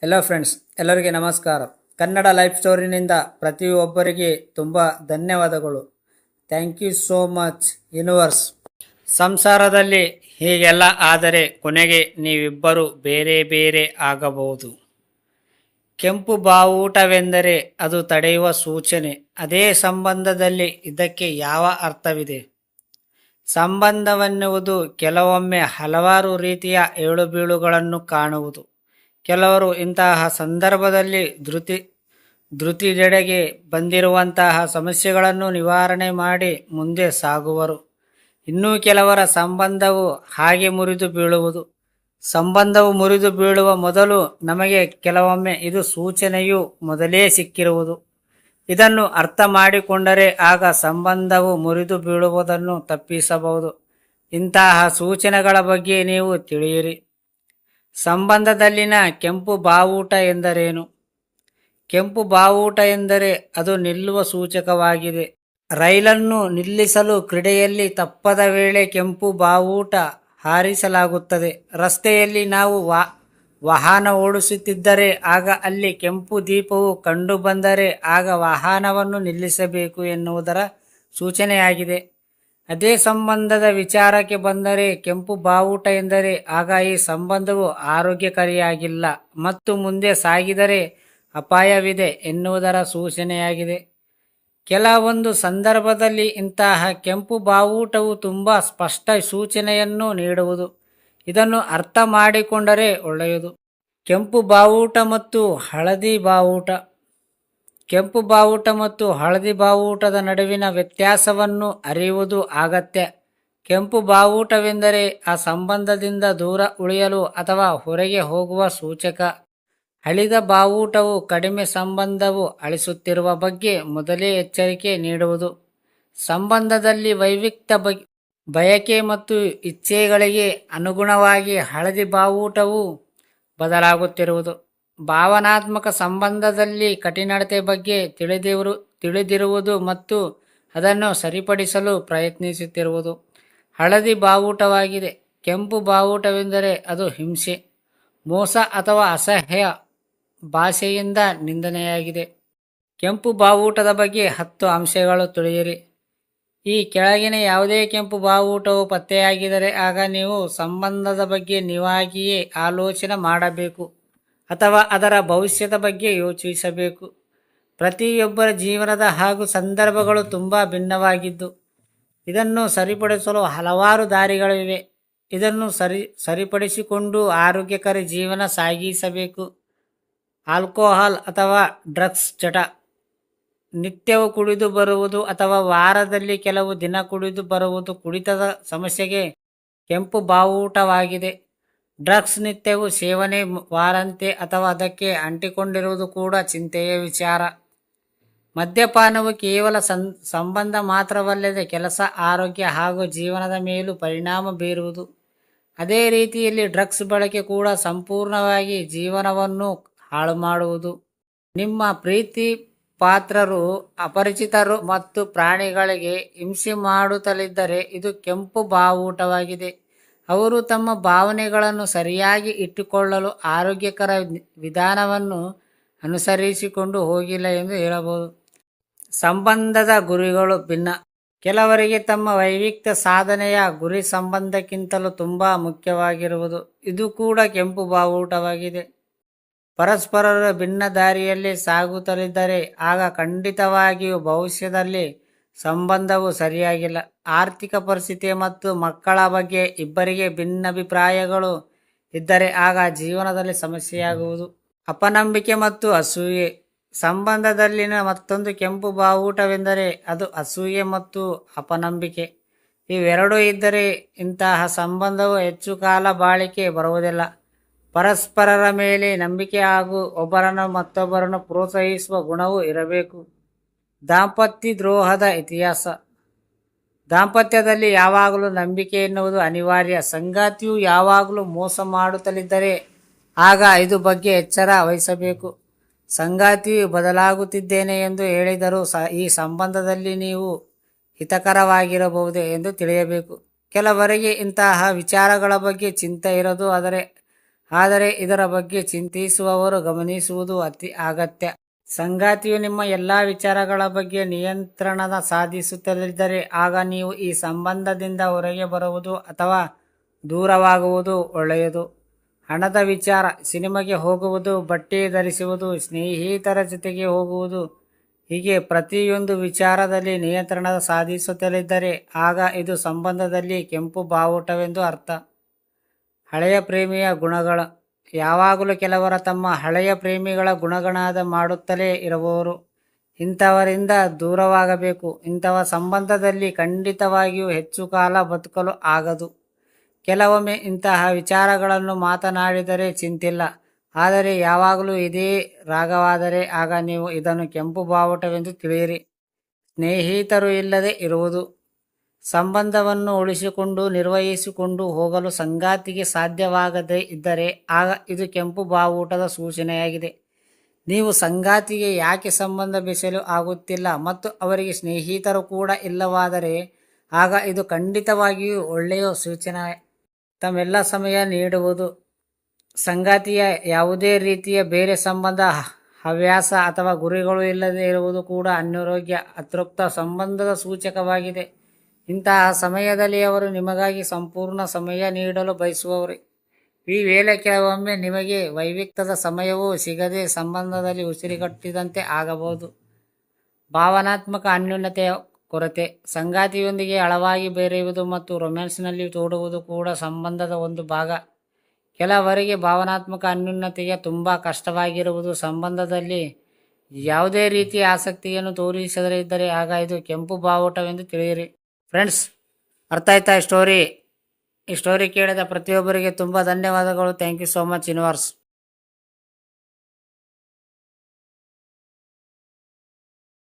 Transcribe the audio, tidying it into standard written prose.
Hello friends, ಎಲ್ಲರಿಗೆ ನಮಸ್ಕಾರ. Kannada life ಸ್ಟೋರಿನಿಂದ ಪ್ರತಿಯೊಬ್ಬರಿಗೆ ತುಂಬ ಧನ್ಯವಾದಗಳು. Thank you so much universe. ಸಂಸಾರದಲ್ಲಿ ಹೀಗೆಲ್ಲ ಆದರೆ ಕೊನೆಗೆ ನೀವಿಬ್ಬರು ಬೇರೆ ಬೇರೆ ಆಗಬಹುದು. ಕೆಂಪು ಬಾವುಟವೆಂದರೆ ಅದು ತಡೆಯುವ ಸೂಚನೆ. ಅದೇ ಸಂಬಂಧದಲ್ಲಿ ಇದಕ್ಕೆ ಯಾವ ಅರ್ಥವಿದೆ? ಸಂಬಂಧವೆನ್ನುವುದು ಕೆಲವೊಮ್ಮೆ ಹಲವಾರು ರೀತಿಯ ಏಳುಬೀಳುಗಳನ್ನು ಕಾಣುವುದು. ಕೆಲವರು ಇಂತಹ ಸಂದರ್ಭದಲ್ಲಿ ಧೃತಿಗೆಡೆಗೆ ಬಂದಿರುವಂತಹ ಸಮಸ್ಯೆಗಳನ್ನು ನಿವಾರಣೆ ಮಾಡಿ ಮುಂದೆ ಸಾಗುವರು. ಇನ್ನೂ ಕೆಲವರ ಸಂಬಂಧವು ಹಾಗೆ ಮುರಿದು ಬೀಳುವುದು. ಸಂಬಂಧವು ಮುರಿದು ಬೀಳುವ ಮೊದಲು ನಮಗೆ ಕೆಲವೊಮ್ಮೆ ಇದು ಸೂಚನೆಯು ಮೊದಲೇ ಸಿಕ್ಕಿರುವುದು. ಇದನ್ನು ಅರ್ಥ ಮಾಡಿಕೊಂಡರೆ ಆಗ ಸಂಬಂಧವು ಮುರಿದು ಬೀಳುವುದನ್ನು ತಪ್ಪಿಸಬಹುದು. ಇಂತಹ ಸೂಚನೆಗಳ ಬಗ್ಗೆ ನೀವು ತಿಳಿಯಿರಿ. ಸಂಬಂಧದಲ್ಲಿನ ಕೆಂಪು ಬಾವುಟ ಎಂದರೇನು? ಕೆಂಪು ಬಾವುಟ ಎಂದರೆ ಅದು ನಿಲ್ಲುವ ಸೂಚಕವಾಗಿದೆ. ರೈಲನ್ನು ನಿಲ್ಲಿಸಲು ಕ್ರೀಡೆಯಲ್ಲಿ ತಪ್ಪದ ವೇಳೆ ಕೆಂಪು ಬಾವುಟ ಹಾರಿಸಲಾಗುತ್ತದೆ. ರಸ್ತೆಯಲ್ಲಿ ನಾವು ವಾಹನ ಓಡಿಸುತ್ತಿದ್ದರೆ ಆಗ ಅಲ್ಲಿ ಕೆಂಪು ದೀಪವು ಕಂಡು ಬಂದರೆ ಆಗ ವಾಹನವನ್ನು ನಿಲ್ಲಿಸಬೇಕು ಎನ್ನುವುದರ ಸೂಚನೆಯಾಗಿದೆ. ಅದೇ ಸಂಬಂಧದ ವಿಚಾರಕ್ಕೆ ಬಂದರೆ ಕೆಂಪು ಬಾವುಟ ಎಂದರೆ ಆಗ ಈ ಸಂಬಂಧವು ಆರೋಗ್ಯಕಾರಿಯಾಗಿಲ್ಲ ಮತ್ತು ಮುಂದೆ ಸಾಗಿದರೆ ಅಪಾಯವಿದೆ ಎನ್ನುವುದರ ಸೂಚನೆಯಾಗಿದೆ. ಕೆಲವೊಂದು ಸಂದರ್ಭದಲ್ಲಿ ಇಂತಹ ಕೆಂಪು ಬಾವುಟವು ತುಂಬ ಸ್ಪಷ್ಟ ಸೂಚನೆಯನ್ನು ನೀಡುವುದು. ಇದನ್ನು ಅರ್ಥ ಮಾಡಿಕೊಂಡರೆ ಒಳ್ಳೆಯದು. ಕೆಂಪು ಬಾವುಟ ಮತ್ತು ಹಳದಿ ಬಾವುಟ. ಕೆಂಪು ಬಾವುಟ ಮತ್ತು ಹಳದಿ ಬಾವುಟದ ನಡುವಿನ ವ್ಯತ್ಯಾಸವನ್ನು ಅರಿಯುವುದು ಅಗತ್ಯ. ಕೆಂಪು ಬಾವುಟವೆಂದರೆ ಆ ಸಂಬಂಧದಿಂದ ದೂರ ಉಳಿಯಲು ಅಥವಾ ಹೊರಗೆ ಹೋಗುವ ಸೂಚಕ. ಹಳಿದ ಬಾವುಟವು ಕಡಿಮೆ ಸಂಬಂಧವು ಅಳಿಸುತ್ತಿರುವ ಬಗ್ಗೆ ಮೊದಲೇ ಎಚ್ಚರಿಕೆ ನೀಡುವುದು. ಸಂಬಂಧದಲ್ಲಿ ವೈಯಕ್ತಿಕ ಬಯಕೆ ಮತ್ತು ಇಚ್ಛೆಗಳಿಗೆ ಅನುಗುಣವಾಗಿ ಹಳದಿ ಬಾವುಟವು ಬದಲಾಗುತ್ತಿರುವುದು. ಭಾವನಾತ್ಮಕ ಸಂಬಂಧದಲ್ಲಿ ಕಠಿಣತೆ ಬಗ್ಗೆ ತಿಳಿದಿರುವುದು ಮತ್ತು ಅದನ್ನು ಸರಿಪಡಿಸಲು ಪ್ರಯತ್ನಿಸುತ್ತಿರುವುದು ಹಳದಿ ಬಾವುಟವಾಗಿದೆ. ಕೆಂಪು ಬಾವುಟವೆಂದರೆ ಅದು ಹಿಂಸೆ, ಮೋಸ ಅಥವಾ ಅಸಹ್ಯ ಭಾಷೆಯಿಂದ ನಿಂದನೆಯಾಗಿದೆ. ಕೆಂಪು ಬಾವುಟದ ಬಗ್ಗೆ 10 ಅಂಶಗಳು ತಿಳಿಯಿರಿ. ಈ ಕೆಳಗಿನ ಯಾವುದೇ ಕೆಂಪು ಬಾವುಟವು ಪತ್ತೆಯಾಗಿದ್ದರೆ ಆಗ ನೀವು ಸಂಬಂಧದ ಬಗ್ಗೆ ನೀವಾಗಿಯೇ ಆಲೋಚನೆ ಮಾಡಬೇಕು ಅಥವಾ ಅದರ ಭವಿಷ್ಯದ ಬಗ್ಗೆ ಯೋಚಿಸಬೇಕು. ಪ್ರತಿಯೊಬ್ಬರ ಜೀವನದ ಹಾಗೂ ಸಂದರ್ಭಗಳು ತುಂಬ ಭಿನ್ನವಾಗಿದ್ದು ಇದನ್ನು ಸರಿಪಡಿಸಲು ಹಲವಾರು ದಾರಿಗಳಿವೆ. ಇದನ್ನು ಸರಿಪಡಿಸಿಕೊಂಡು ಆರೋಗ್ಯಕರ ಜೀವನ ಸಾಗಿಸಬೇಕು. ಆಲ್ಕೋಹಾಲ್ ಅಥವಾ ಡ್ರಗ್ಸ್ ಚಟ. ನಿತ್ಯವೂ ಕುಡಿದು ಬರುವುದು ಅಥವಾ ವಾರದಲ್ಲಿ ಕೆಲವು ದಿನ ಕುಡಿದು ಬರುವುದು ಕುಡಿತದ ಸಮಸ್ಯೆಗೆ ಕೆಂಪು ಬಾವುಟವಾಗಿದೆ. ಡ್ರಗ್ಸ್ ನಿತ್ಯವೂ ಸೇವನೆ, ವಾರಂತೆ ಅಥವಾ ಅದಕ್ಕೆ ಅಂಟಿಕೊಂಡಿರುವುದು ಕೂಡ ಚಿಂತೆಯ ವಿಚಾರ. ಮದ್ಯಪಾನವು ಕೇವಲ ಸಂಬಂಧ ಮಾತ್ರವಲ್ಲದೆ ಕೆಲಸ, ಆರೋಗ್ಯ ಹಾಗೂ ಜೀವನದ ಮೇಲೂ ಪರಿಣಾಮ ಬೀರುವುದು. ಅದೇ ರೀತಿಯಲ್ಲಿ ಡ್ರಗ್ಸ್ ಬಳಕೆ ಕೂಡ ಸಂಪೂರ್ಣವಾಗಿ ಜೀವನವನ್ನು ಹಾಳು ಮಾಡುವುದು. ನಿಮ್ಮ ಪ್ರೀತಿ ಪಾತ್ರರು ಅಪರಿಚಿತರು ಮತ್ತು ಪ್ರಾಣಿಗಳಿಗೆ ಹಿಂಸೆ ಮಾಡುತ್ತಲಿದ್ದರೆ ಇದು ಕೆಂಪು ಬಾವುಟವಾಗಿದೆ. ಅವರು ತಮ್ಮ ಭಾವನೆಗಳನ್ನು ಸರಿಯಾಗಿ ಇಟ್ಟುಕೊಳ್ಳಲು ಆರೋಗ್ಯಕರ ವಿಧಾನವನ್ನು ಅನುಸರಿಸಿಕೊಂಡು ಹೋಗಿಲ್ಲ ಎಂದು ಹೇಳಬಹುದು. ಸಂಬಂಧದ ಗುರಿಗಳು ಭಿನ್ನ. ಕೆಲವರಿಗೆ ತಮ್ಮ ವೈಯಕ್ತಿಕ ಸಾಧನೆಯ ಗುರಿ ಸಂಬಂಧಕ್ಕಿಂತಲೂ ತುಂಬ ಮುಖ್ಯವಾಗಿರುವುದು. ಇದು ಕೂಡ ಕೆಂಪು ಬಾವುಟವಾಗಿದೆ. ಪರಸ್ಪರರ ಭಿನ್ನ ದಾರಿಯಲ್ಲಿ ಸಾಗುತ್ತಲಿದ್ದರೆ ಆಗ ಖಂಡಿತವಾಗಿಯೂ ಭವಿಷ್ಯದಲ್ಲಿ ಸಂಬಂಧವು ಸರಿಯಾಗಿಲ್ಲ. ಆರ್ಥಿಕ ಪರಿಸ್ಥಿತಿ ಮತ್ತು ಮಕ್ಕಳ ಬಗ್ಗೆ ಇಬ್ಬರಿಗೆ ಭಿನ್ನಾಭಿಪ್ರಾಯಗಳು ಇದ್ದರೆ ಆಗ ಜೀವನದಲ್ಲಿ ಸಮಸ್ಯೆಯಾಗುವುದು. ಅಪನಂಬಿಕೆ ಮತ್ತು ಅಸೂಯೆ. ಸಂಬಂಧದಲ್ಲಿನ ಮತ್ತೊಂದು ಕೆಂಪು ಬಾವುಟವೆಂದರೆ ಅದು ಅಸೂಯೆ ಮತ್ತು ಅಪನಂಬಿಕೆ. ಇವೆರಡೂ ಇದ್ದರೆ ಇಂತಹ ಸಂಬಂಧವು ಹೆಚ್ಚು ಕಾಲ ಬಾಳಿಕೆ ಬರುವುದಿಲ್ಲ. ಪರಸ್ಪರರ ಮೇಲೆ ನಂಬಿಕೆ ಹಾಗೂ ಒಬ್ಬರನ್ನು ಮತ್ತೊಬ್ಬರನ್ನು ಪ್ರೋತ್ಸಾಹಿಸುವ ಗುಣವೂ ಇರಬೇಕು. ದಾಂಪತ್ಯ ದ್ರೋಹದ ಇತಿಹಾಸ. ದಾಂಪತ್ಯದಲ್ಲಿ ಯಾವಾಗಲೂ ನಂಬಿಕೆ ಎನ್ನುವುದು ಅನಿವಾರ್ಯ. ಸಂಗಾತಿಯು ಯಾವಾಗಲೂ ಮೋಸ ಮಾಡುತ್ತಲಿದ್ದರೆ ಆಗ ಇದು ಬಗ್ಗೆ ಎಚ್ಚರ ವಹಿಸಬೇಕು. ಸಂಗಾತಿಯು ಬದಲಾಗುತ್ತಿದ್ದೇನೆ ಎಂದು ಹೇಳಿದರೂ ಈ ಸಂಬಂಧದಲ್ಲಿ ನೀವು ಹಿತಕರವಾಗಿರಬಹುದೇ ಎಂದು ತಿಳಿಯಬೇಕು. ಕೆಲವರಿಗೆ ಇಂತಹ ವಿಚಾರಗಳ ಬಗ್ಗೆ ಚಿಂತೆ ಇರೋದು, ಆದರೆ ಇದರ ಬಗ್ಗೆ ಚಿಂತಿಸುವವರು ಗಮನಿಸುವುದು ಅತಿ ಅಗತ್ಯ. ಸಂಗಾತಿಯು ನಿಮ್ಮ ಎಲ್ಲ ವಿಚಾರಗಳ ಬಗ್ಗೆ ನಿಯಂತ್ರಣ ಸಾಧಿಸುತ್ತಲಿದ್ದರೆ ಆಗ ನೀವು ಈ ಸಂಬಂಧದಿಂದ ಹೊರಗೆ ಬರುವುದು ಅಥವಾ ದೂರವಾಗುವುದು ಒಳ್ಳೆಯದು. ಹಣದ ವಿಚಾರ, ಸಿನಿಮಾಗೆ ಹೋಗುವುದು, ಬಟ್ಟೆ ಧರಿಸುವುದು, ಸ್ನೇಹಿತರ ಜೊತೆಗೆ ಹೋಗುವುದು, ಹೀಗೆ ಪ್ರತಿಯೊಂದು ವಿಚಾರದಲ್ಲಿ ನಿಯಂತ್ರಣ ಸಾಧಿಸುತ್ತಲಿದ್ದರೆ ಆಗ ಇದು ಸಂಬಂಧದಲ್ಲಿ ಕೆಂಪು ಬಾವುಟವೆಂದು ಅರ್ಥ. ಹಳೆಯ ಪ್ರೇಮಿಯ ಗುಣಗಳು, ಯಾವಾಗಲೂ ಕೆಲವರ ತಮ್ಮ ಹಳೆಯ ಪ್ರೇಮಿಗಳ ಗುಣಗಣಾದ ಮಾಡುತ್ತಲೇ ಇರುವವರು. ಇಂಥವರಿಂದ ದೂರವಾಗಬೇಕು. ಇಂತಹ ಸಂಬಂಧದಲ್ಲಿ ಖಂಡಿತವಾಗಿಯೂ ಹೆಚ್ಚು ಕಾಲ ಬದುಕಲು ಆಗದು. ಕೆಲವೊಮ್ಮೆ ಇಂತಹ ವಿಚಾರಗಳನ್ನು ಮಾತನಾಡಿದರೆ ಚಿಂತಿಲ್ಲ, ಆದರೆ ಯಾವಾಗಲೂ ಇದೇ ರಾಗವಾದರೆ ಆಗ ನೀವು ಇದನ್ನು ಕೆಂಪು ಬಾವುಟವೆಂದು ತಿಳಿಯಿರಿ. ಸ್ನೇಹಿತರು ಇಲ್ಲದೆ ಇರುವುದು, ಸಂಬಂಧವನ್ನು ಉಳಿಸಿಕೊಂಡು ನಿರ್ವಹಿಸಿಕೊಂಡು ಹೋಗಲು ಸಂಗಾತಿಗೆ ಸಾಧ್ಯವಾಗದೇ ಇದ್ದರೆ ಆಗ ಇದು ಕೆಂಪು ಬಾವುಟದ ಸೂಚನೆಯಾಗಿದೆ. ನೀವು ಸಂಗಾತಿಗೆ ಯಾಕೆ ಸಂಬಂಧ ಬೆಸೆಯಲು ಆಗುತ್ತಿಲ್ಲ ಮತ್ತು ಅವರಿಗೆ ಸ್ನೇಹಿತರು ಕೂಡ ಇಲ್ಲವಾದರೆ ಆಗ ಇದು ಖಂಡಿತವಾಗಿಯೂ ಒಳ್ಳೆಯ ಸೂಚನೆ. ತಮ್ಮೆಲ್ಲ ಸಮಯ ನೀಡುವುದು, ಸಂಗಾತಿಯ ಯಾವುದೇ ರೀತಿಯ ಬೇರೆ ಸಂಬಂಧ, ಹವ್ಯಾಸ ಅಥವಾ ಗುರಿಗಳು ಇಲ್ಲದೆ ಇರುವುದು ಕೂಡ ಅನಾರೋಗ್ಯ, ಅತೃಪ್ತ ಸಂಬಂಧದ ಸೂಚಕವಾಗಿದೆ. ಇಂತಹ ಸಮಯದಲ್ಲಿ ಅವರು ನಿಮಗಾಗಿ ಸಂಪೂರ್ಣ ಸಮಯ ನೀಡಲು ಬಯಸುವವರು. ಈ ವೇಳೆ ಕೆಲವೊಮ್ಮೆ ನಿಮಗೆ ವೈಯಕ್ತಿಕ ಸಮಯವೂ ಸಿಗದೆ ಸಂಬಂಧದಲ್ಲಿ ಉಸಿರುಗಟ್ಟಿದಂತೆ ಆಗಬಹುದು. ಭಾವನಾತ್ಮಕ ಅನ್ಯೋನ್ಯತೆಯ ಕೊರತೆ, ಸಂಗಾತಿಯೊಂದಿಗೆ ಆಳವಾಗಿ ಬೆರೆಯುವುದು ಮತ್ತು ರೊಮ್ಯಾನ್ಸ್ನಲ್ಲಿ ತೋಡುವುದು ಕೂಡ ಸಂಬಂಧದ ಒಂದು ಭಾಗ. ಕೆಲವರಿಗೆ ಭಾವನಾತ್ಮಕ ಅನ್ಯೋನ್ಯತೆಗೆ ತುಂಬ ಕಷ್ಟವಾಗಿರುವುದು. ಸಂಬಂಧದಲ್ಲಿ ಯಾವುದೇ ರೀತಿಯ ಆಸಕ್ತಿಯನ್ನು ತೋರಿಸದೇ ಇದ್ದರೆ ಆಗ ಇದು ಕೆಂಪು ಬಾವುಟವೆಂದು ತಿಳಿಯಿರಿ. ಫ್ರೆಂಡ್ಸ್, ಅರ್ಥ ಆಯ್ತಾ ಈ ಸ್ಟೋರಿ ಕೇಳಿದ ಪ್ರತಿಯೊಬ್ಬರಿಗೆ ತುಂಬ ಧನ್ಯವಾದಗಳು. Thank you so much universe.